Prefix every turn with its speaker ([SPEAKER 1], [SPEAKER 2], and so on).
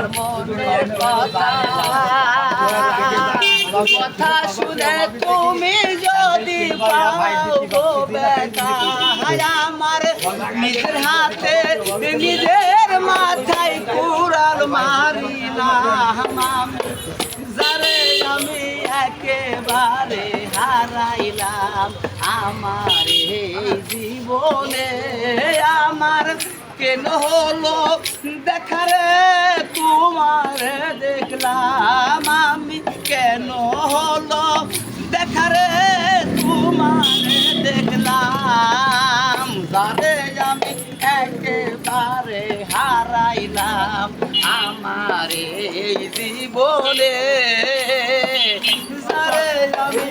[SPEAKER 1] আমার মনের কথা শুনে তুমি যদি পাও গো বেটা আমার নিজের হাতে নিজের মাথায় কুড়াল মারিলাম যারে আমি একেবারে হারাইলাম আমার এই জীবনে আমার কেন হলো দেখারে তোমার দেখলাম আমি কেন হলো দেখারে তোমার দেখলাম যারে আমি একেবারে হারাইলাম আমার এই জীবনে যারে আমি